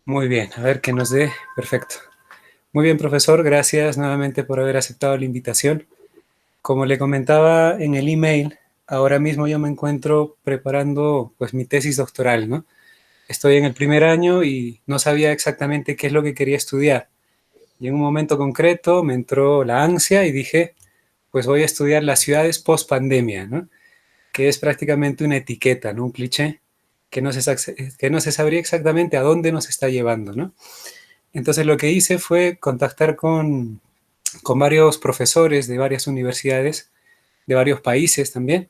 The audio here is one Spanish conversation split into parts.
Muy bien, a ver qué nos dé. Perfecto. Muy bien, profesor, gracias nuevamente por haber aceptado la invitación. Como le comentaba en el email, ahora mismo yo me encuentro preparando pues mi tesis doctoral, ¿no? Estoy en el primer año y no sabía exactamente qué es lo que quería estudiar. Y en un momento concreto me entró la ansia y dije, pues voy a estudiar las ciudades post pandemia, ¿no? Que es prácticamente una etiqueta, ¿no? Un cliché que no se sabría exactamente a dónde nos está llevando, ¿no? Entonces lo que hice fue contactar con varios profesores de varias universidades, de varios países también,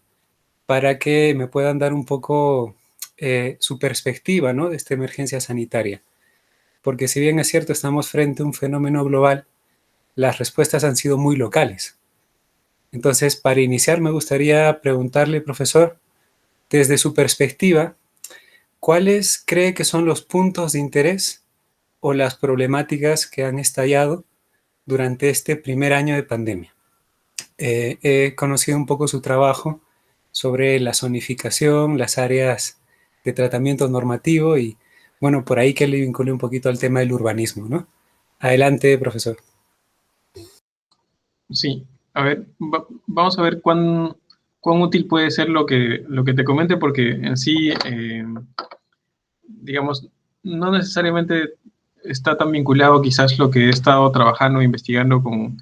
para que me puedan dar un poco su perspectiva, ¿no?, de esta emergencia sanitaria. Porque si bien es cierto, estamos frente a un fenómeno global, las respuestas han sido muy locales. Entonces, para iniciar, me gustaría preguntarle, profesor, desde su perspectiva, ¿cuáles cree que son los puntos de interés o las problemáticas que han estallado durante este primer año de pandemia? He conocido un poco su trabajo sobre la zonificación, las áreas de tratamiento normativo y, bueno, por ahí que le vinculé un poquito al tema del urbanismo, ¿no? Adelante, profesor. Sí, a ver, vamos a ver cuán útil puede ser lo que te comente, porque en sí, digamos, no necesariamente está tan vinculado quizás lo que he estado trabajando e investigando con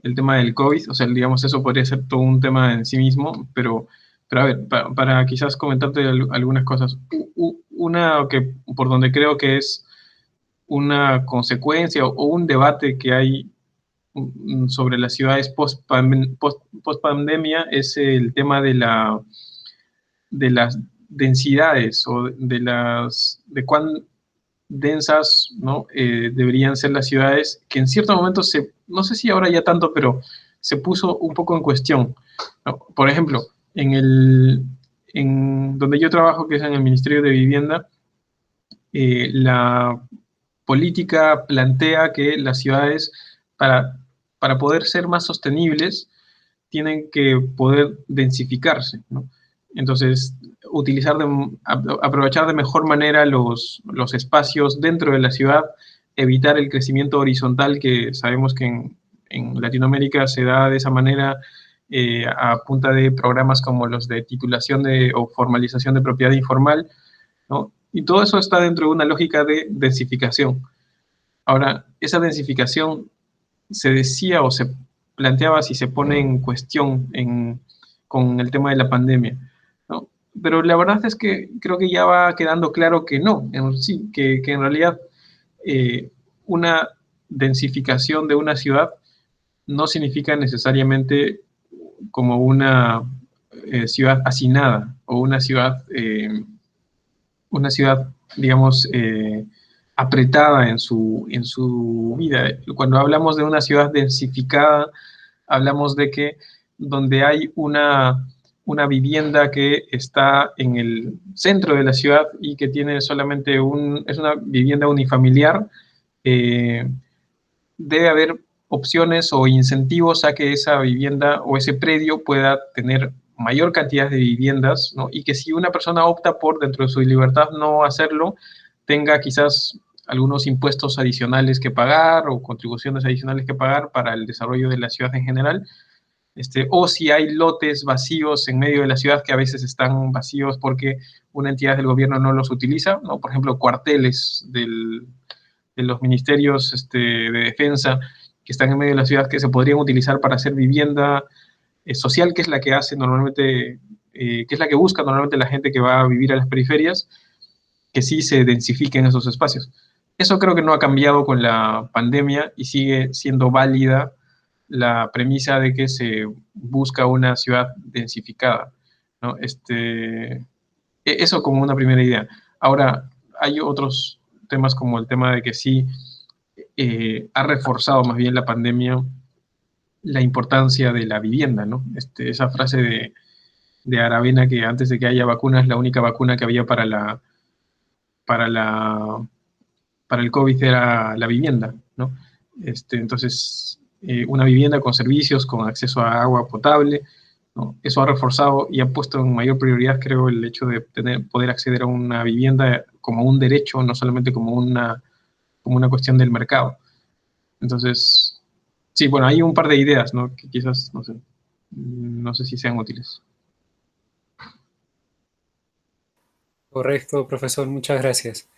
el tema del COVID, o sea, digamos, eso podría ser todo un tema en sí mismo, pero a ver, para quizás comentarte algunas cosas. Una que por donde creo que es una consecuencia o un debate que hay sobre las ciudades post pandemia es el tema de las densidades o de cuán densas, ¿no? Deberían ser las ciudades, que en cierto momento no sé si ahora ya tanto, pero se puso un poco en cuestión, ¿no? Por ejemplo, en donde yo trabajo, que es en el Ministerio de Vivienda, la política plantea que las ciudades, para, para poder ser más sostenibles, tienen que poder densificarse, ¿no? Entonces, aprovechar de mejor manera los espacios dentro de la ciudad, evitar el crecimiento horizontal que sabemos que en Latinoamérica se da de esa manera, a punta de programas como los de titulación o formalización de propiedad informal, ¿no? Y todo eso está dentro de una lógica de densificación. Ahora, esa densificación se decía o se planteaba si se pone en cuestión con el tema de la pandemia, ¿no? Pero la verdad es que creo que ya va quedando claro que no, sí, que en realidad, una densificación de una ciudad no significa necesariamente como una ciudad hacinada o una ciudad, digamos, apretada en su vida. Cuando hablamos de una ciudad densificada, hablamos de que donde hay una vivienda que está en el centro de la ciudad y que tiene solamente es una vivienda unifamiliar, eh, debe haber opciones o incentivos a que esa vivienda o ese predio pueda tener mayor cantidad de viviendas, ¿no? Y que si una persona opta por, dentro de su libertad, no hacerlo, tenga quizás algunos impuestos adicionales que pagar o contribuciones adicionales que pagar para el desarrollo de la ciudad en general. O si hay lotes vacíos en medio de la ciudad que a veces están vacíos porque una entidad del gobierno no los utiliza, ¿no? Por ejemplo, cuarteles de los ministerios de defensa que están en medio de la ciudad que se podrían utilizar para hacer vivienda social, que es la que hace normalmente, que es la que busca normalmente la gente que va a vivir a las periferias, que sí se densifiquen esos espacios. Eso creo que no ha cambiado con la pandemia y sigue siendo válida la premisa de que se busca una ciudad densificada, ¿no? Eso como una primera idea. Ahora, hay otros temas como el tema de que sí, ha reforzado más bien la pandemia la importancia de la vivienda, ¿no? Esa frase de Aravena, que antes de que haya vacunas, la única vacuna que había para la, para el COVID era la vivienda, ¿no? Entonces, una vivienda con servicios, con acceso a agua potable, ¿no? Eso ha reforzado y ha puesto en mayor prioridad, creo, el hecho de poder acceder a una vivienda como un derecho, no solamente como como una cuestión del mercado. Entonces, sí, bueno, hay un par de ideas, ¿no? Que quizás, no sé si sean útiles. Correcto, profesor, muchas gracias.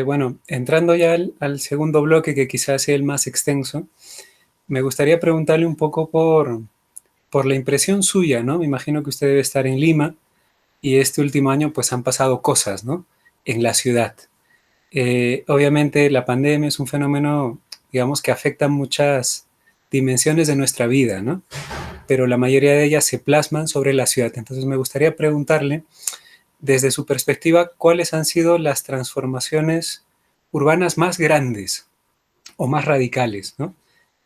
Bueno, entrando ya al segundo bloque, que quizás sea el más extenso, me gustaría preguntarle un poco por la impresión suya, ¿no? Me imagino que usted debe estar en Lima y este último año pues han pasado cosas, ¿no? En la ciudad. Obviamente la pandemia es un fenómeno, digamos, que afecta muchas dimensiones de nuestra vida, ¿no? Pero la mayoría de ellas se plasman sobre la ciudad. Entonces me gustaría preguntarle, desde su perspectiva, ¿cuáles han sido las transformaciones urbanas más grandes o más radicales, ¿no?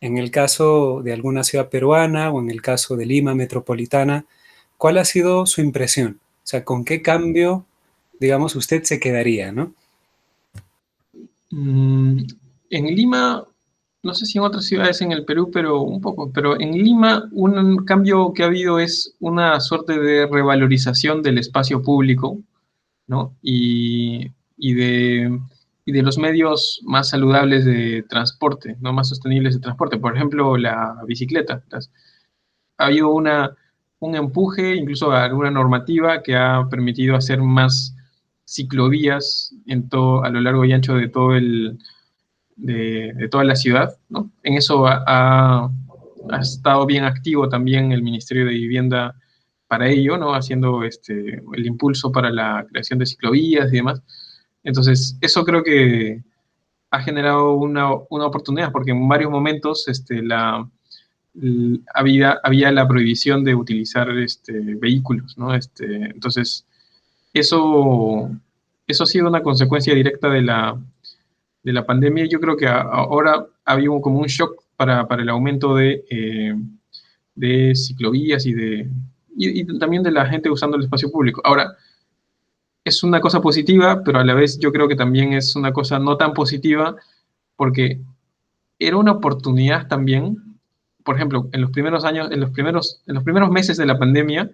En el caso de alguna ciudad peruana o en el caso de Lima metropolitana, ¿cuál ha sido su impresión? O sea, ¿con qué cambio, digamos, usted se quedaría, ¿no? Mm, en Lima, no sé si en otras ciudades en el Perú, pero un poco, pero en Lima un cambio que ha habido es una suerte de revalorización del espacio público, ¿no? Y de los medios más saludables de transporte, ¿no? Más sostenibles de transporte. Por ejemplo, la bicicleta. Ha habido un empuje, incluso alguna normativa que ha permitido hacer más ciclovías en todo, a lo largo y ancho de todo de toda la ciudad, ¿no? En eso ha estado bien activo también el Ministerio de Vivienda para ello, ¿no? Haciendo el impulso para la creación de ciclovías y demás. Entonces, eso creo que ha generado una oportunidad, porque en varios momentos había la prohibición de utilizar vehículos, ¿no? Entonces, eso, eso ha sido una consecuencia directa de la pandemia. Yo creo que ahora ha habido como un shock para el aumento de ciclovías y también de la gente usando el espacio público. Ahora, es una cosa positiva, pero a la vez yo creo que también es una cosa no tan positiva porque era una oportunidad también. Por ejemplo, en los primeros años, en los primeros meses de la pandemia,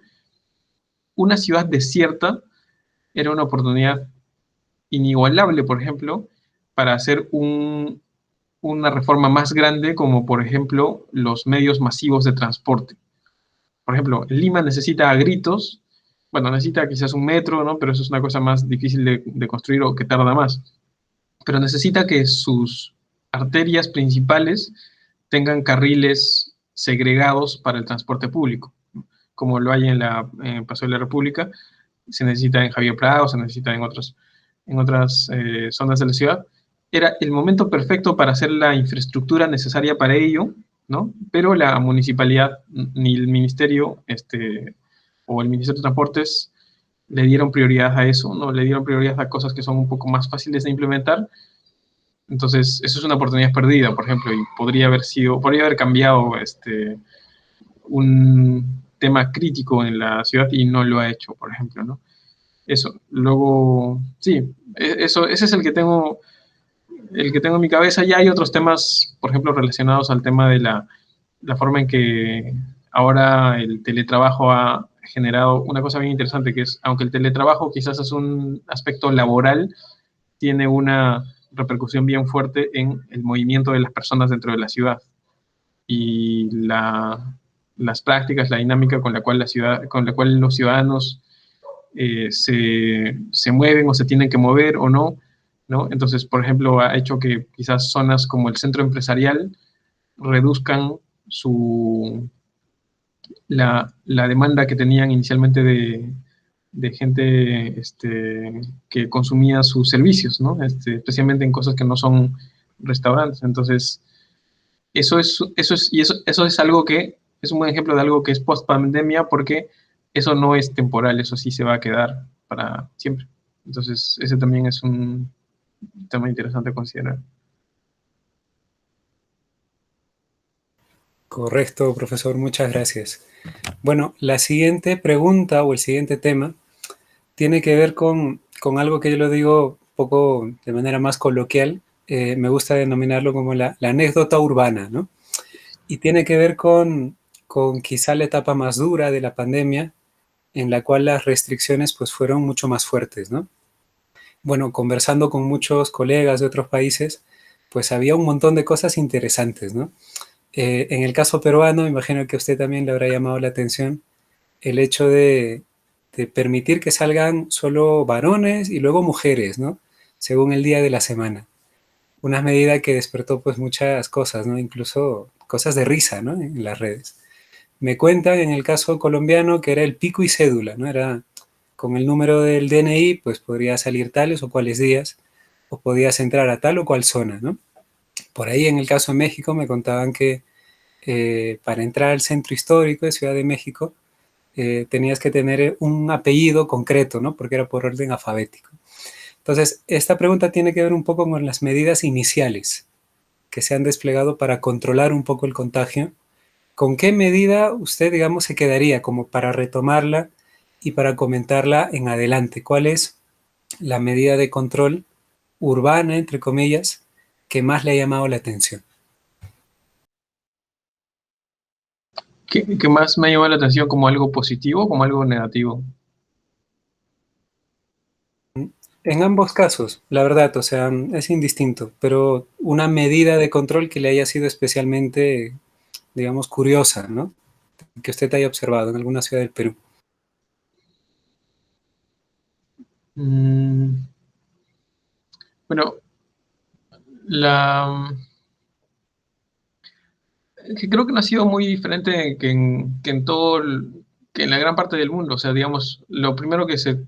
una ciudad desierta era una oportunidad inigualable, por ejemplo, para hacer una reforma más grande, como por ejemplo los medios masivos de transporte. Por ejemplo, Lima necesita a gritos, bueno, necesita quizás un metro, ¿no? Pero eso es una cosa más difícil de construir o que tarda más. Pero necesita que sus arterias principales tengan carriles segregados para el transporte público, como lo hay en Paso de la República, se necesita en Javier Prado, se necesita en otras zonas de la ciudad. Era el momento perfecto para hacer la infraestructura necesaria para ello, ¿no? Pero la municipalidad ni el ministerio o el Ministerio de Transportes le dieron prioridad a eso, ¿no? Le dieron prioridad a cosas que son un poco más fáciles de implementar. Entonces, eso es una oportunidad perdida, por ejemplo, y podría haber cambiado un tema crítico en la ciudad y no lo ha hecho, por ejemplo, ¿no? Eso. Luego, sí, ese es el que tengo en mi cabeza. Ya hay otros temas, por ejemplo, relacionados al tema de la forma en que ahora el teletrabajo ha generado una cosa bien interesante, que es, aunque el teletrabajo quizás es un aspecto laboral, tiene una repercusión bien fuerte en el movimiento de las personas dentro de la ciudad y las prácticas, la dinámica con la cual con la cual los ciudadanos se mueven o se tienen que mover o no, ¿no? Entonces, por ejemplo, ha hecho que quizás zonas como el centro empresarial reduzcan la demanda que tenían inicialmente de gente que consumía sus servicios, ¿no? Especialmente en cosas que no son restaurantes. Entonces, eso es algo que es un buen ejemplo de algo que es post pandemia porque eso no es temporal, eso sí se va a quedar para siempre. Entonces, ese también es un tema interesante a considerar. Correcto, profesor, muchas gracias. Bueno, la siguiente pregunta o el siguiente tema tiene que ver con algo que yo lo digo un poco de manera más coloquial. Me gusta denominarlo como la anécdota urbana, ¿no? Y tiene que ver con quizá la etapa más dura de la pandemia, en la cual las restricciones pues fueron mucho más fuertes, ¿no? Bueno, conversando con muchos colegas de otros países, pues había un montón de cosas interesantes, ¿no? En el caso peruano, imagino que a usted también le habrá llamado la atención el hecho de permitir que salgan solo varones y luego mujeres, ¿no? Según el día de la semana. Una medida que despertó pues muchas cosas, ¿no? Incluso cosas de risa, ¿no? En las redes. Me cuentan en el caso colombiano que era el pico y cédula, ¿no? Era con el número del DNI, pues podría salir tales o cuales días, o podías entrar a tal o cual zona, ¿no? Por ahí en el caso de México me contaban que para entrar al centro histórico de Ciudad de México tenías que tener un apellido concreto, ¿no? Porque era por orden alfabético. Entonces, esta pregunta tiene que ver un poco con las medidas iniciales que se han desplegado para controlar un poco el contagio. ¿Con qué medida usted, digamos, se quedaría como para retomarla y para comentarla en adelante? ¿Cuál es la medida de control urbana, entre comillas, que más le ha llamado la atención? ¿Qué más me ha llamado la atención como algo positivo o como algo negativo? En ambos casos, la verdad, o sea, es indistinto, pero una medida de control que le haya sido especialmente, digamos, curiosa, ¿no? Que usted haya observado en alguna ciudad del Perú. Mm, bueno, la, que creo que no ha sido muy diferente que en todo que en la gran parte del mundo. O sea, digamos, lo primero que se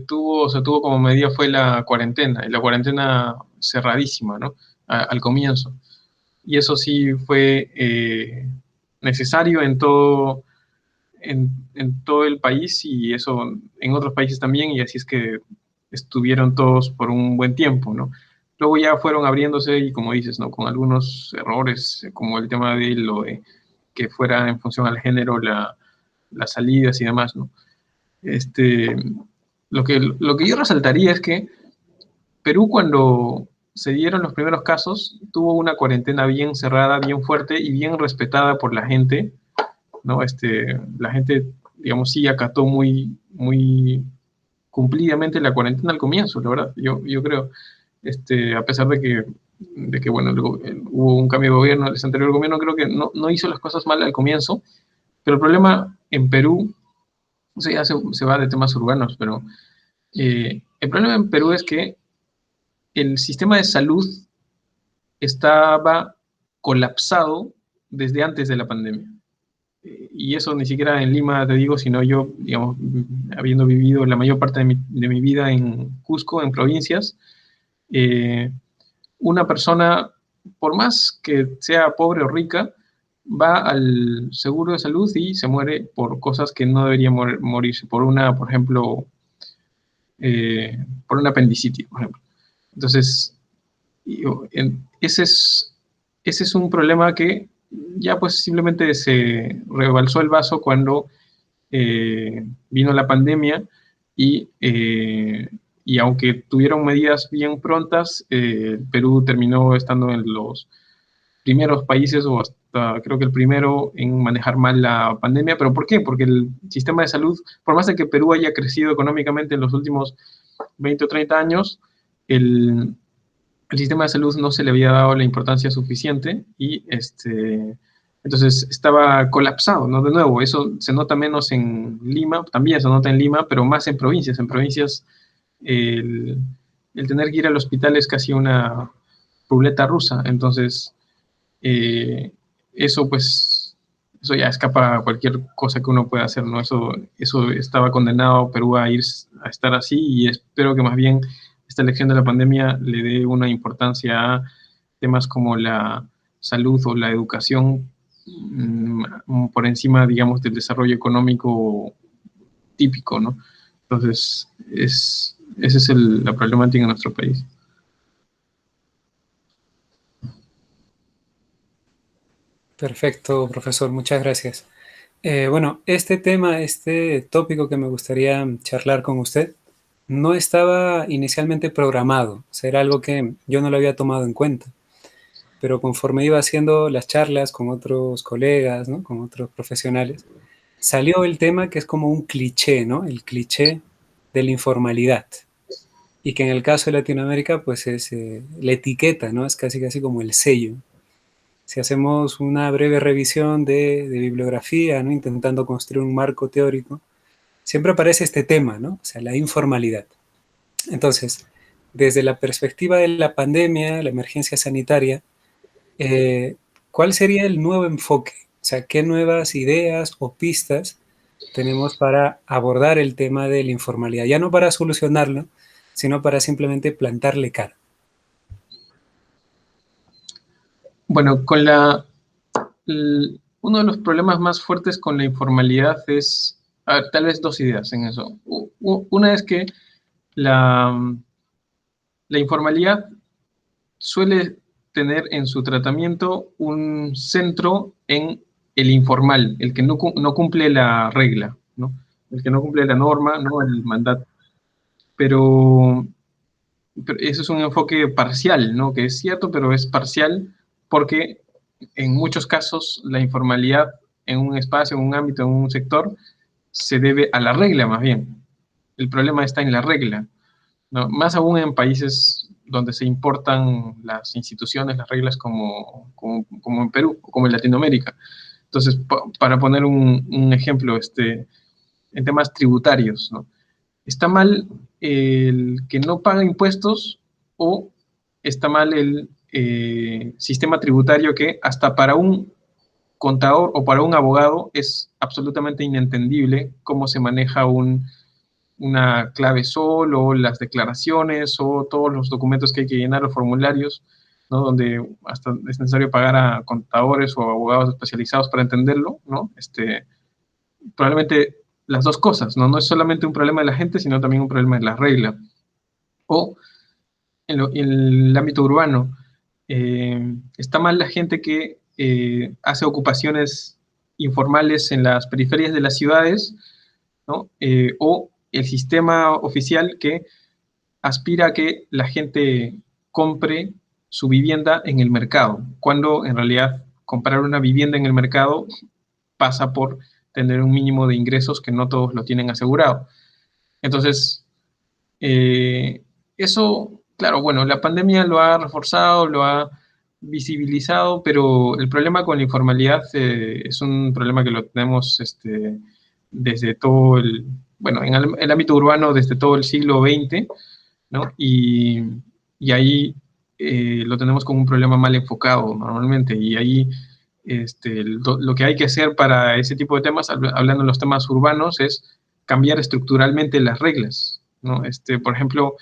tuvo como medida fue la cuarentena, y la cuarentena cerradísima, ¿no? Al comienzo. Y eso sí fue necesario en todo el país, y eso en otros países también, y así es que estuvieron todos por un buen tiempo, ¿no? Luego ya fueron abriéndose y, como dices, ¿no? Con algunos errores, como el tema de lo de que fuera en función al género las salidas y demás, ¿no? Este, lo que yo resaltaría es que Perú, cuando se dieron los primeros casos, tuvo una cuarentena bien cerrada, bien fuerte y bien respetada por la gente, ¿no? La gente, digamos, sí acató muy cumplidamente la cuarentena al comienzo, la verdad, yo creo, a pesar de que bueno, luego, hubo un cambio de gobierno, el anterior gobierno creo que no hizo las cosas mal al comienzo, pero el problema en Perú, o sea, ya se va de temas urbanos, pero el problema en Perú es que el sistema de salud estaba colapsado desde antes de la pandemia. Y eso ni siquiera en Lima te digo, sino yo, digamos, habiendo vivido la mayor parte de mi vida en Cusco, en provincias, eh, una persona, por más que sea pobre o rica, va al seguro de salud y se muere por cosas que no debería morirse, por ejemplo, por una apendicitis, por ejemplo. Entonces, ese es un problema que ya pues simplemente se rebalsó el vaso cuando vino la pandemia y aunque tuvieron medidas bien prontas, Perú terminó estando en los primeros países o hasta creo que el primero en manejar mal la pandemia. ¿Pero por qué? Porque el sistema de salud, por más de que Perú haya crecido económicamente en los últimos 20 o 30 años, el sistema de salud no se le había dado la importancia suficiente y entonces estaba colapsado, ¿no? De nuevo, eso se nota menos en Lima, también se nota en Lima, pero más en provincias. En provincias el, el tener que ir al hospital es casi una ruleta rusa, entonces eh, eso pues, eso ya escapa a cualquier cosa que uno pueda hacer, ¿no? Eso estaba condenado Perú a ir a estar así, y espero que más bien esta elección de la pandemia le dé una importancia a temas como la salud o la educación por encima, digamos, del desarrollo económico típico, ¿no? Entonces, esa es la problemática en nuestro país. Perfecto, profesor, muchas gracias. Bueno, este tema, este tópico que me gustaría charlar con usted, no estaba inicialmente programado, o sea, era algo que yo no lo había tomado en cuenta, pero conforme iba haciendo las charlas con otros colegas, ¿no? Con otros profesionales, salió el tema que es como un cliché, ¿no? El cliché de la informalidad. y que en el caso de Latinoamérica, pues es la etiqueta, ¿no? Es casi casi como el sello. Si hacemos una breve revisión de bibliografía, ¿no? Intentando construir un marco teórico, siempre aparece este tema, ¿no? O sea, la informalidad. Entonces, desde la perspectiva de la pandemia, la emergencia sanitaria, eh, ¿cuál sería el nuevo enfoque? O sea, ¿qué nuevas ideas o pistas tenemos para abordar el tema de la informalidad? Ya no para solucionarlo, sino para simplemente plantarle cara. Bueno, uno de los problemas más fuertes con la informalidad es, a ver, tal vez dos ideas en eso. Una es que la, la informalidad suele tener en su tratamiento un centro en el informal, el que no cumple la regla, ¿no? El que no cumple la norma, ¿no? El mandato. Pero, pero eso es un enfoque parcial, ¿no? Que es cierto, pero es parcial porque en muchos casos la informalidad en un espacio, en un ámbito, en un sector, se debe a la regla más bien. El problema está en la regla, ¿no? Más aún en países donde se importan las instituciones, las reglas como en Perú, como en Latinoamérica. Entonces, para poner un ejemplo, en temas tributarios, ¿no? ¿Está mal el que no paga impuestos o está mal el sistema tributario que hasta para un contador o para un abogado es absolutamente inentendible cómo se maneja una clave SOL o las declaraciones o todos los documentos que hay que llenar, los formularios, ¿no? Donde hasta es necesario pagar a contadores o abogados especializados para entenderlo, ¿no? Probablemente las dos cosas, ¿no? No es solamente un problema de la gente, sino también un problema de la regla. O en el ámbito urbano, está mal la gente que hace ocupaciones informales en las periferias de las ciudades, ¿no? O el sistema oficial que aspira a que la gente compre su vivienda en el mercado, cuando en realidad comprar una vivienda en el mercado pasa por tener un mínimo de ingresos que no todos lo tienen asegurado. Entonces, eso, claro, bueno, la pandemia lo ha reforzado, lo ha visibilizado, pero el problema con la informalidad es un problema que lo tenemos desde todo bueno, en el ámbito urbano desde todo el siglo XX, ¿no? Y ahí lo tenemos como un problema mal enfocado normalmente, y ahí lo que hay que hacer para ese tipo de temas, hablando de los temas urbanos, es cambiar estructuralmente las reglas, ¿no? Por ejemplo,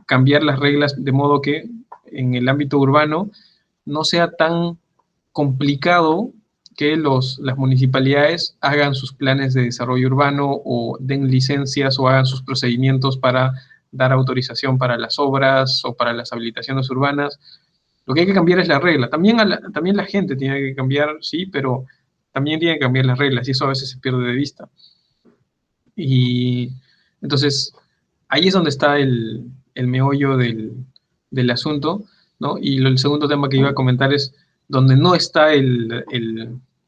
cambiar las reglas de modo que en el ámbito urbano no sea tan complicado que las municipalidades hagan sus planes de desarrollo urbano o den licencias o hagan sus procedimientos para dar autorización para las obras o para las habilitaciones urbanas. Lo que hay que cambiar es la regla. También la gente tiene que cambiar, sí, pero también tiene que cambiar las reglas y eso a veces se pierde de vista. Y entonces, ahí es donde está el meollo del asunto, ¿no? Y el segundo tema que iba a comentar es donde no está el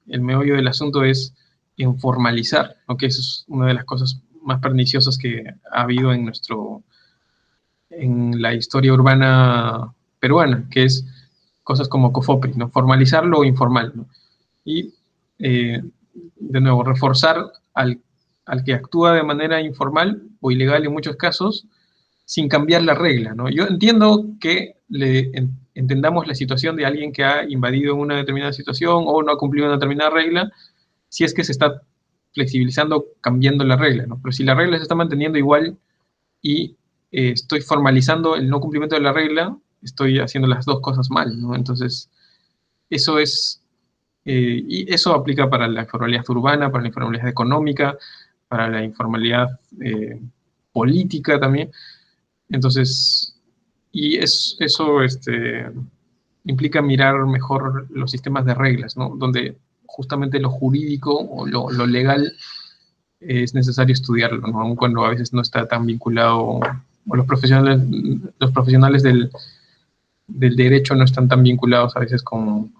meollo del asunto es en formalizar, ¿no? Que eso es una de las cosas más perniciosas que ha habido en la historia urbana peruana, que es cosas como COFOPRI, ¿no? Formalizar lo informal, ¿no? Y, de nuevo, reforzar al que actúa de manera informal o ilegal en muchos casos, sin cambiar la regla, ¿no? Yo entiendo que entendamos la situación de alguien que ha invadido una determinada situación o no ha cumplido una determinada regla, si es que se está flexibilizando cambiando la regla, ¿no? Pero si la regla se está manteniendo igual y estoy formalizando el no cumplimiento de la regla, estoy haciendo las dos cosas mal, ¿no? Entonces, eso es, y eso aplica para la informalidad urbana, para la informalidad económica, para la informalidad política también. Entonces, eso implica mirar mejor los sistemas de reglas, ¿no? Donde justamente lo jurídico o lo legal es necesario estudiarlo, ¿no? Aun cuando a veces no está tan vinculado, o los profesionales del derecho no están tan vinculados a veces con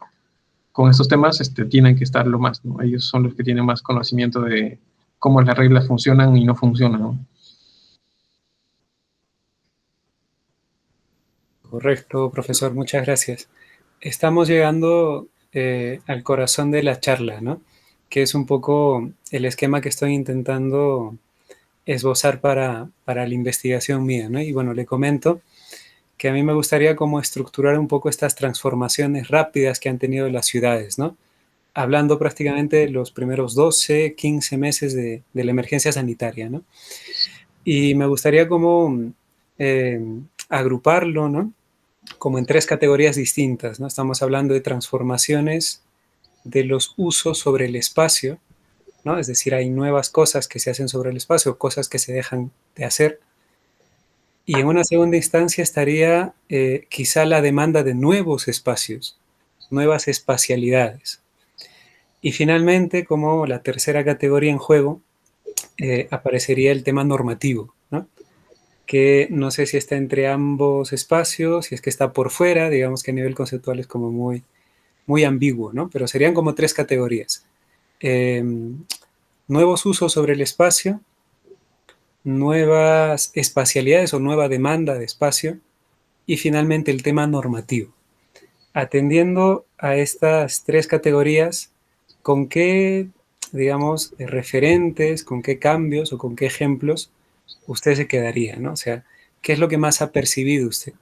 estos temas, tienen que estarlo más, ¿no? Ellos son los que tienen más conocimiento de cómo las reglas funcionan y no funcionan, ¿no? Correcto, profesor, muchas gracias. Estamos llegando al corazón de la charla, ¿no? Que es un poco el esquema que estoy intentando esbozar para la investigación mía, ¿no? Y bueno, le comento que a mí me gustaría como estructurar un poco estas transformaciones rápidas que han tenido las ciudades, ¿no? Hablando prácticamente de los primeros 12, 15 meses de la emergencia sanitaria, ¿no? Y me gustaría como eh, agruparlo, ¿no? Como en tres categorías distintas, ¿no? Estamos hablando de transformaciones de los usos sobre el espacio, ¿no? Es decir, hay nuevas cosas que se hacen sobre el espacio, cosas que se dejan de hacer. Y en una segunda instancia estaría quizá la demanda de nuevos espacios, nuevas espacialidades. Y finalmente, como la tercera categoría en juego, aparecería el tema normativo, ¿no? Que no sé si está entre ambos espacios, si es que está por fuera, digamos que a nivel conceptual es como muy ambiguo, ¿no? Pero serían como tres categorías. Eh, nuevos usos sobre el espacio, nuevas espacialidades o nueva demanda de espacio y finalmente el tema normativo. Atendiendo a estas tres categorías, ¿con qué, digamos, referentes, con qué cambios o con qué ejemplos usted se quedaría, ¿no? O sea, ¿qué es lo que más ha percibido usted?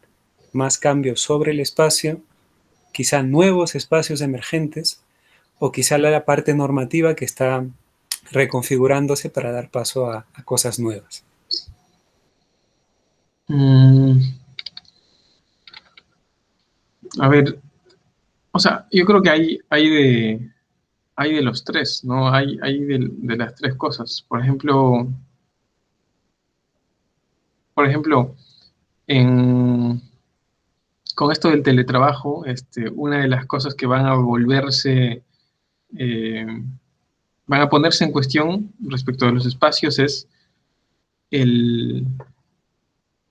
¿Más cambios sobre el espacio? ¿Quizá nuevos espacios emergentes? ¿O quizá la parte normativa que está reconfigurándose para dar paso a cosas nuevas? Mm, a ver, o sea, yo creo que hay de los tres, ¿no? Hay de las tres cosas. Por ejemplo, en, con esto del teletrabajo, una de las cosas que van a eh, van a ponerse en cuestión respecto de los espacios es el,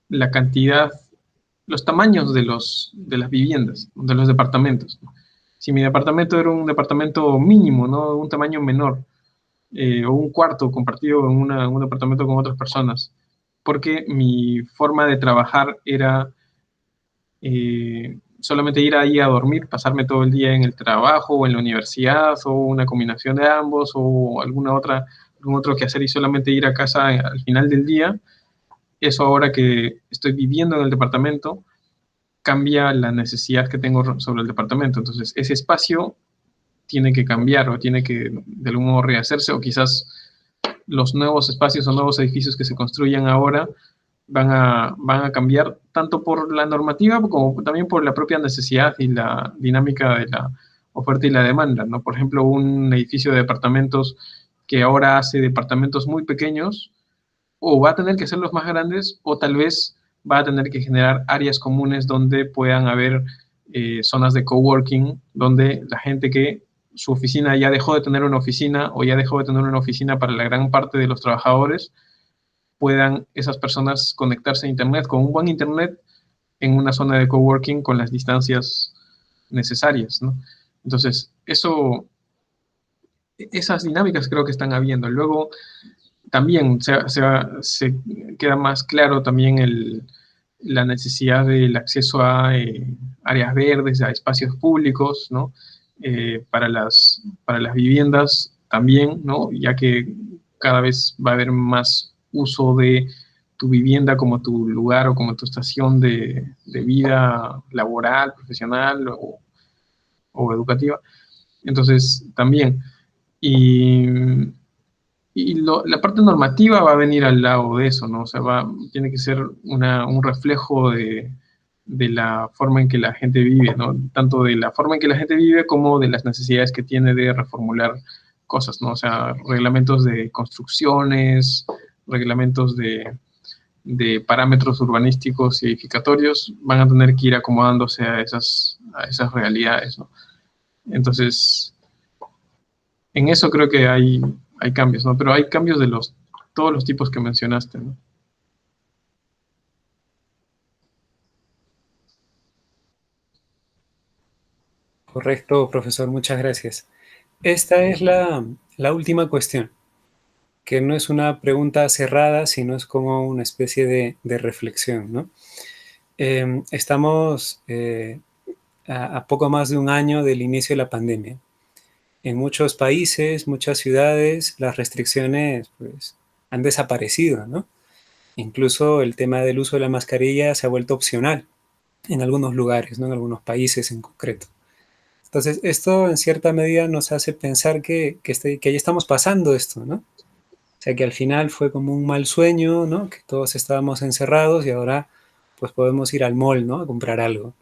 la cantidad, los tamaños de las viviendas, de los departamentos. Si mi departamento era un departamento mínimo, ¿no? Un tamaño menor, o un cuarto compartido en un departamento con otras personas, porque mi forma de trabajar era solamente ir ahí a dormir, pasarme todo el día en el trabajo o en la universidad o una combinación de ambos o algún otro que hacer y solamente ir a casa al final del día. Eso ahora que estoy viviendo en el departamento cambia la necesidad que tengo sobre el departamento. Entonces, ese espacio tiene que cambiar o tiene que de algún modo rehacerse o quizás los nuevos espacios o nuevos edificios que se construyan ahora van a cambiar tanto por la normativa como también por la propia necesidad y la dinámica de la oferta y la demanda, ¿no? Por ejemplo, un edificio de departamentos que ahora hace departamentos muy pequeños, o va a tener que hacerlos más grandes, o tal vez va a tener que generar áreas comunes donde puedan haber zonas de coworking, donde la gente que su oficina ya dejó de tener una oficina o ya dejó de tener una oficina para la gran parte de los trabajadores, puedan esas personas conectarse a Internet con un buen Internet en una zona de coworking con las distancias necesarias, ¿no? Entonces, esas dinámicas creo que están habiendo. Luego, también se queda más claro también la necesidad del acceso a áreas verdes, a espacios públicos, ¿no? Para las viviendas también, ¿no? Ya que cada vez va a haber más uso de tu vivienda como tu lugar o como tu estación de vida laboral, profesional o educativa. Entonces, también. Y la parte normativa va a venir al lado de eso, ¿no? O sea, tiene que ser un reflejo de la forma en que la gente vive, ¿no? Tanto de la forma en que la gente vive como de las necesidades que tiene de reformular cosas, ¿no? O sea, reglamentos de construcciones, reglamentos de parámetros urbanísticos y edificatorios van a tener que ir acomodándose a esas realidades, ¿no? Entonces, en eso creo que hay cambios, ¿no? Pero hay cambios de todos los tipos que mencionaste, ¿no? Correcto, profesor, muchas gracias. Esta es la última cuestión, que no es una pregunta cerrada, sino es como una especie de reflexión, ¿no? Estamos a poco más de un año del inicio de la pandemia. En muchos países, muchas ciudades, las restricciones pues, han desaparecido, ¿no? Incluso el tema del uso de la mascarilla se ha vuelto opcional en algunos lugares, ¿no? En algunos países en concreto. Entonces, esto en cierta medida nos hace pensar que ya estamos pasando esto, ¿no? O sea, que al final fue como un mal sueño, ¿no? Que todos estábamos encerrados y ahora pues podemos ir al mall, ¿no? A comprar algo.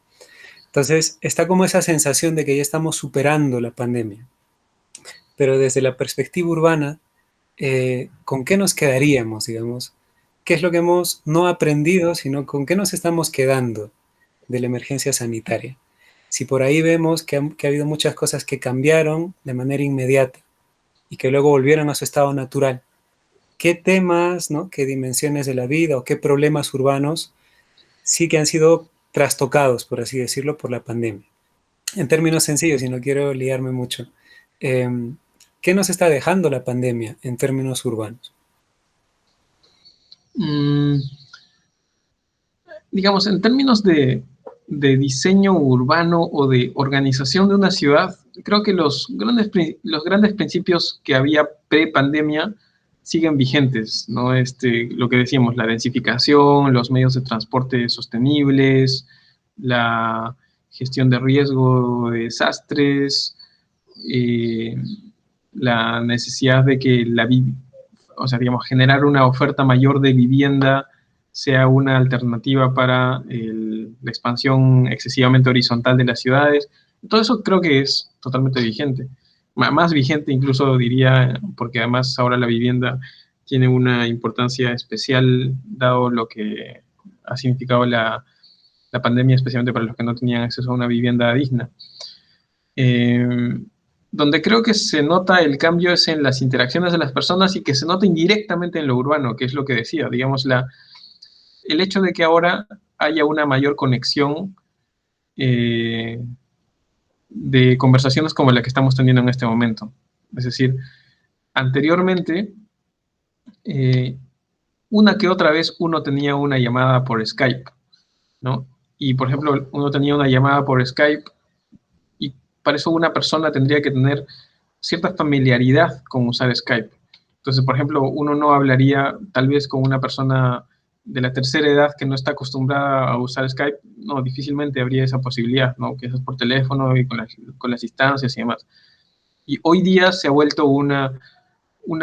Entonces, está como esa sensación de que ya estamos superando la pandemia. Pero desde la perspectiva urbana, ¿con qué nos quedaríamos, digamos? ¿Qué es lo que hemos no aprendido, sino con qué nos estamos quedando de la emergencia sanitaria? Si por ahí vemos que ha habido muchas cosas que cambiaron de manera inmediata y que luego volvieron a su estado natural, ¿qué temas, ¿no? qué dimensiones de la vida o qué problemas urbanos sí que han sido trastocados, por así decirlo, por la pandemia? En términos sencillos, y no quiero liarme mucho, eh, ¿qué nos está dejando la pandemia en términos urbanos? Mm, digamos, en términos de diseño urbano o de organización de una ciudad, creo que los grandes principios que había pre-pandemia siguen vigentes, ¿no? Lo que decíamos, la densificación, los medios de transporte sostenibles, la gestión de riesgo de desastres, eh, la necesidad de que o sea, digamos, generar una oferta mayor de vivienda sea una alternativa para la expansión excesivamente horizontal de las ciudades. Todo eso creo que es totalmente vigente. Más vigente incluso diría, porque además ahora la vivienda tiene una importancia especial dado lo que ha significado la pandemia, especialmente para los que no tenían acceso a una vivienda digna. Eh, donde creo que se nota el cambio es en las interacciones de las personas y que se nota indirectamente en lo urbano, que es lo que decía, digamos, el hecho de que ahora haya una mayor conexión eh, de conversaciones como la que estamos teniendo en este momento. Es decir, anteriormente, eh, una que otra vez uno tenía una llamada por Skype, ¿no? Y, por ejemplo, uno tenía una llamada por Skype y para eso una persona tendría que tener cierta familiaridad con usar Skype. Entonces, por ejemplo, uno no hablaría tal vez con una persona de la tercera edad que no está acostumbrada a usar Skype, no, difícilmente habría esa posibilidad, ¿no? Que es por teléfono y con las distancias y demás. Y hoy día se ha vuelto una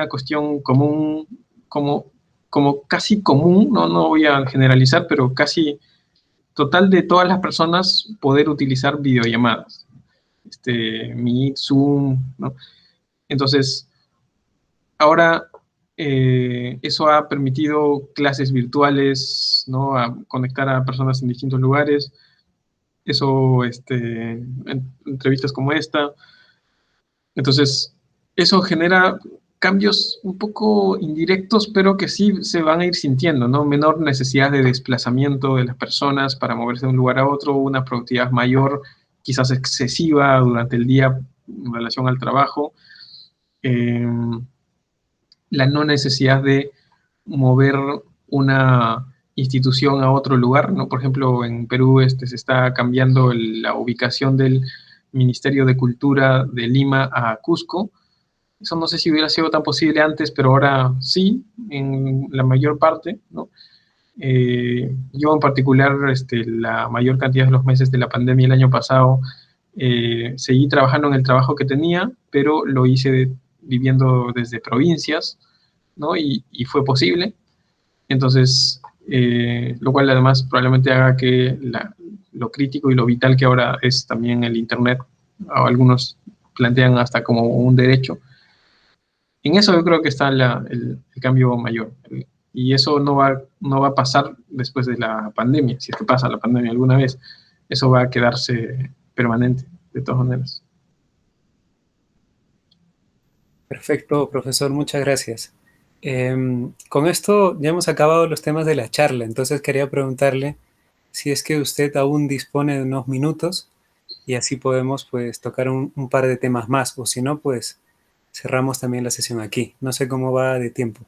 cuestión común, como casi común, ¿no? No voy a generalizar, pero casi total de todas las personas poder utilizar videollamadas. Meet, Zoom, ¿no? Entonces, ahora eso ha permitido clases virtuales, ¿no? A conectar a personas en distintos lugares. Eso, entrevistas como esta. Entonces, eso genera cambios un poco indirectos, pero que sí se van a ir sintiendo, ¿no? Menor necesidad de desplazamiento de las personas para moverse de un lugar a otro, una productividad mayor, quizás excesiva durante el día en relación al trabajo. Eh, la no necesidad de mover una institución a otro lugar, ¿no? Por ejemplo, en Perú se está cambiando la ubicación del Ministerio de Cultura de Lima a Cusco. Eso no sé si hubiera sido tan posible antes, pero ahora sí, en la mayor parte, ¿no? Yo en particular, la mayor cantidad de los meses de la pandemia el año pasado, seguí trabajando en el trabajo que tenía, pero lo hice viviendo desde provincias, ¿no? Y fue posible. Entonces, lo cual además probablemente haga que lo crítico y lo vital que ahora es también el Internet, algunos plantean hasta como un derecho. En eso yo creo que está el cambio mayor. Y eso no va a pasar después de la pandemia, si es que pasa la pandemia alguna vez. Eso va a quedarse permanente, de todas maneras. Perfecto, profesor, muchas gracias. Con esto ya hemos acabado los temas de la charla, entonces quería preguntarle si es que usted aún dispone de unos minutos y así podemos pues tocar un par de temas más, o si no, pues cerramos también la sesión aquí. No sé cómo va de tiempo.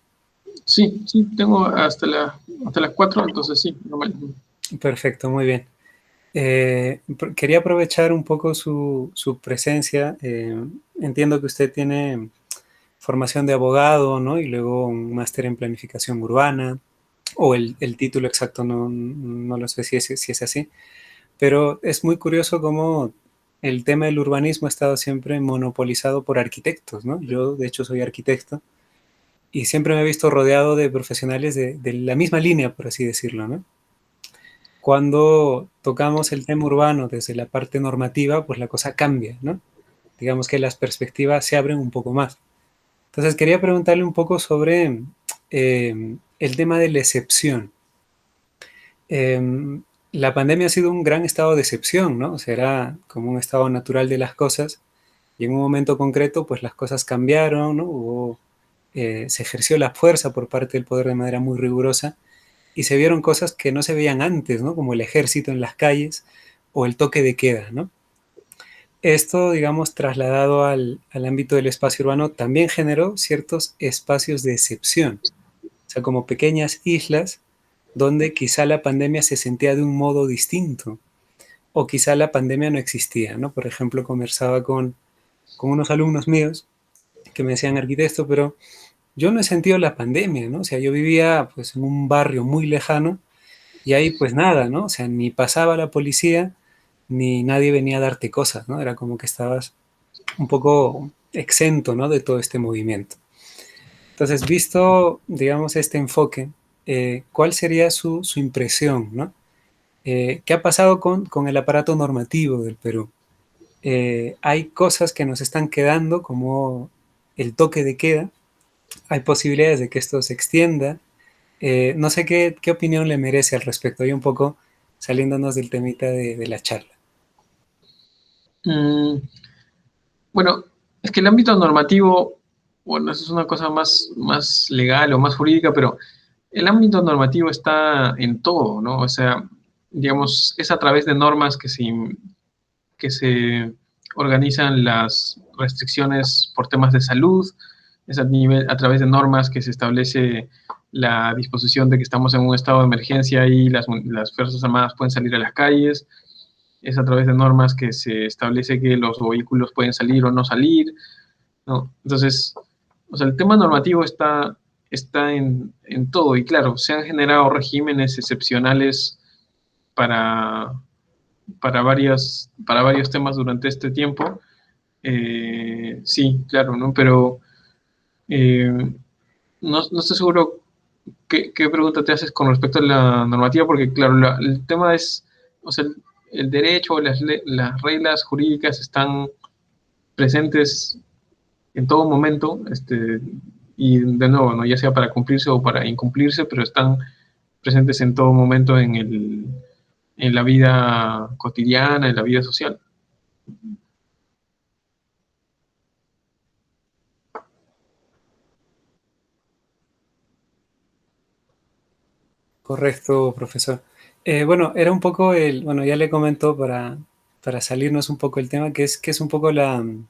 Sí, sí, tengo hasta las 4, entonces sí, normal. Perfecto, muy bien. Quería aprovechar un poco su presencia. Entiendo que usted tiene formación de abogado, ¿no? Y luego un máster en planificación urbana, o el título exacto no lo sé si es así, pero es muy curioso cómo el tema del urbanismo ha estado siempre monopolizado por arquitectos, ¿no? Yo, de hecho, soy arquitecto y siempre me he visto rodeado de profesionales de la misma línea, por así decirlo, ¿no? Cuando tocamos el tema urbano desde la parte normativa, pues la cosa cambia, ¿no? Digamos que las perspectivas se abren un poco más. Entonces quería preguntarle un poco sobre el tema de la excepción. La pandemia ha sido un gran estado de excepción, ¿no? O sea, era como un estado natural de las cosas y en un momento concreto, pues las cosas cambiaron, ¿no? Se ejerció la fuerza por parte del poder de manera muy rigurosa y se vieron cosas que no se veían antes, ¿no? Como el ejército en las calles o el toque de queda, ¿no? Esto, digamos, trasladado al ámbito del espacio urbano, también generó ciertos espacios de excepción, o sea, como pequeñas islas donde quizá la pandemia se sentía de un modo distinto o quizá la pandemia no existía, ¿no? Por ejemplo, conversaba con unos alumnos míos que me decían arquitecto, pero yo no he sentido la pandemia, ¿no? O sea, yo vivía pues en un barrio muy lejano y ahí pues nada, ¿no? O sea, ni pasaba la policía, ni nadie venía a darte cosas, ¿no? Era como que estabas un poco exento, ¿no? De todo este movimiento. Entonces, visto, digamos, este enfoque, ¿cuál sería su impresión, ¿no? ¿Qué ha pasado con el aparato normativo del Perú? Hay cosas que nos están quedando, como el toque de queda, hay posibilidades de que esto se extienda. No sé qué opinión le merece al respecto, y un poco saliéndonos del temita de la charla. Mm, bueno, es que el ámbito normativo, bueno, eso es una cosa más legal o más jurídica, pero el ámbito normativo está en todo, ¿no? O sea, digamos, es a través de normas que se organizan las restricciones por temas de salud, es a través de normas que se establece la disposición de que estamos en un estado de emergencia y las Fuerzas Armadas pueden salir a las calles, es a través de normas que se establece que los vehículos pueden salir o no salir, ¿no? Entonces, o sea, el tema normativo está en todo y claro, se han generado regímenes excepcionales para, para varios temas durante este tiempo. Sí, claro, ¿no? Pero eh, no estoy seguro qué pregunta te haces con respecto a la normativa, porque claro, el tema es, o sea, el derecho, las reglas jurídicas están presentes en todo momento, y de nuevo, ¿no? Ya sea para cumplirse o para incumplirse, pero están presentes en todo momento en la vida cotidiana, en la vida social. Correcto, profesor. Bueno, era un poco bueno, ya le comento para salirnos un poco el tema, que es un poco el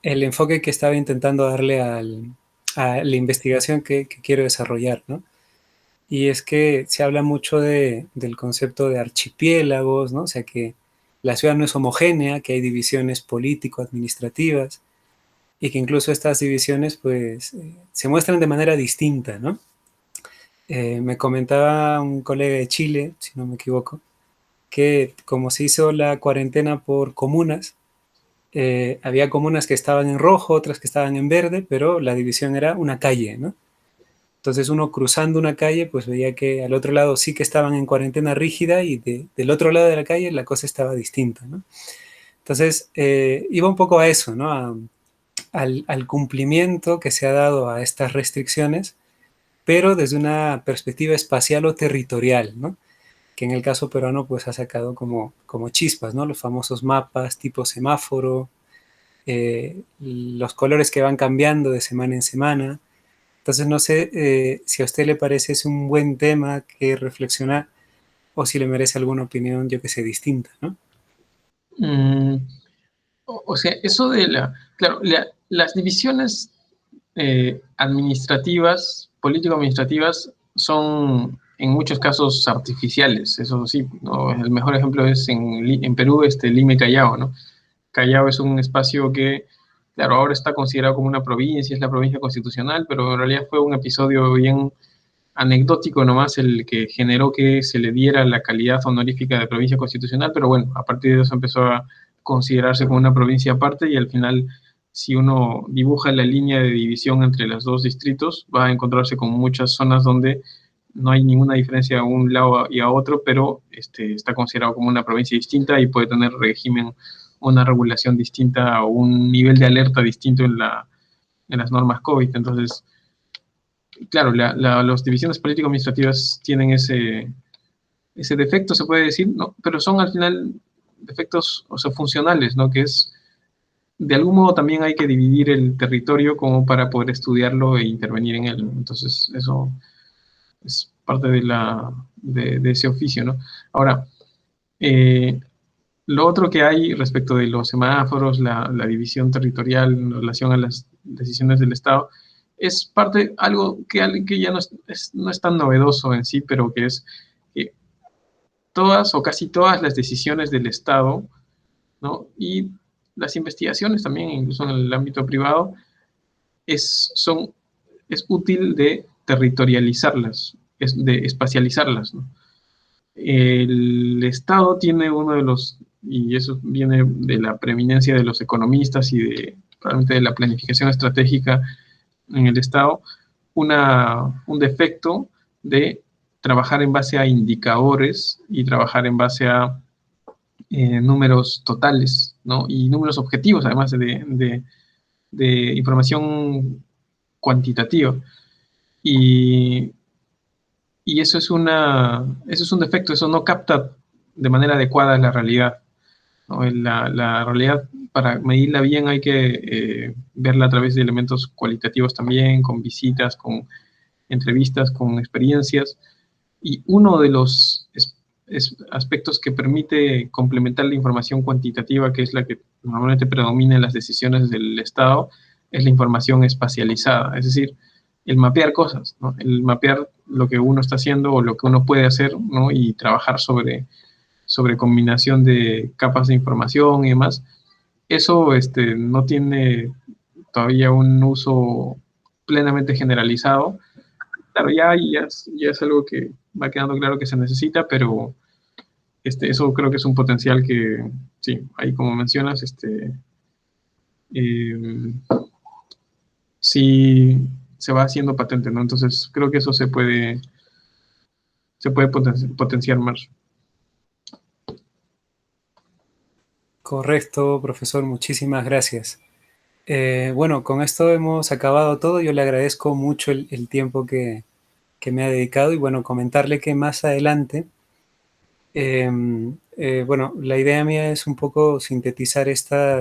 enfoque que estaba intentando darle a la investigación que quiero desarrollar, ¿no? Y es que se habla mucho del concepto de archipiélagos, ¿no? O sea, que la ciudad no es homogénea, que hay divisiones político-administrativas y que incluso estas divisiones, pues, se muestran de manera distinta, ¿no? Me comentaba un colega de Chile, si no me equivoco, que como se hizo la cuarentena por comunas, había comunas que estaban en rojo, otras que estaban en verde, pero la división era una calle, ¿no? Entonces uno cruzando una calle, pues veía que al otro lado sí que estaban en cuarentena rígida y del otro lado de la calle la cosa estaba distinta, ¿no? Entonces iba un poco a eso, ¿no? Al cumplimiento que se ha dado a estas restricciones, pero desde una perspectiva espacial o territorial, ¿no? Que en el caso peruano pues ha sacado como chispas, ¿no? Los famosos mapas tipo semáforo, los colores que van cambiando de semana en semana. Entonces no sé si a usted le parece es un buen tema que reflexionar o si le merece alguna opinión, yo que sé, distinta, ¿no? Mm, o sea, eso de claro, las divisiones administrativas, político-administrativas, son en muchos casos artificiales, eso sí, ¿no? El mejor ejemplo es en Perú, Lima y Callao, ¿no? Callao es un espacio que, claro, ahora está considerado como una provincia, es la provincia constitucional, pero en realidad fue un episodio bien anecdótico nomás el que generó que se le diera la calidad honorífica de provincia constitucional, pero bueno, a partir de eso empezó a considerarse como una provincia aparte y al final, si uno dibuja la línea de división entre los dos distritos, va a encontrarse con muchas zonas donde no hay ninguna diferencia a un lado y a otro, pero está considerado como una provincia distinta y puede tener régimen, una regulación distinta o un nivel de alerta distinto en las normas COVID. Entonces, claro, las divisiones político-administrativas tienen ese defecto, se puede decir, ¿no? Pero son al final defectos, o sea, funcionales, ¿no? Que es, de algún modo también hay que dividir el territorio como para poder estudiarlo e intervenir en él, ¿no? Entonces, eso es parte de ese oficio, ¿no? Ahora, eh, lo otro que hay respecto de los semáforos, la división territorial en relación a las decisiones del Estado, es parte, que ya no es tan novedoso en sí, pero que es que todas o casi todas las decisiones del Estado, ¿no? Y las investigaciones también, incluso en el ámbito privado, son, es útil de territorializarlas, de espacializarlas, ¿no? El Estado tiene uno de los, y eso viene de la preeminencia de los economistas y probablemente de la planificación estratégica en el Estado, un defecto de trabajar en base a indicadores y trabajar en base a números totales, ¿no? Y números objetivos, además de información cuantitativa. Y, y eso es un defecto, eso no capta de manera adecuada la realidad, ¿no? La realidad, para medirla bien, hay que verla a través de elementos cualitativos también, con visitas, con entrevistas, con experiencias. Y uno de los aspectos que permite complementar la información cuantitativa, que es la que normalmente predomina en las decisiones del Estado, es la información espacializada, es decir, el mapear cosas, ¿no? El mapear lo que uno está haciendo o lo que uno puede hacer, ¿no? Y trabajar sobre combinación de capas de información y demás. Eso no tiene todavía un uso plenamente generalizado. Claro, ya es algo que va quedando claro que se necesita, pero eso creo que es un potencial que, sí, ahí como mencionas, eh, sí se va haciendo patente, ¿no? Entonces creo que eso se puede potenciar más. Correcto, profesor, muchísimas gracias. Bueno, con esto hemos acabado todo. Yo le agradezco mucho el tiempo que me ha dedicado y bueno, comentarle que más adelante, bueno, la idea mía es un poco sintetizar esta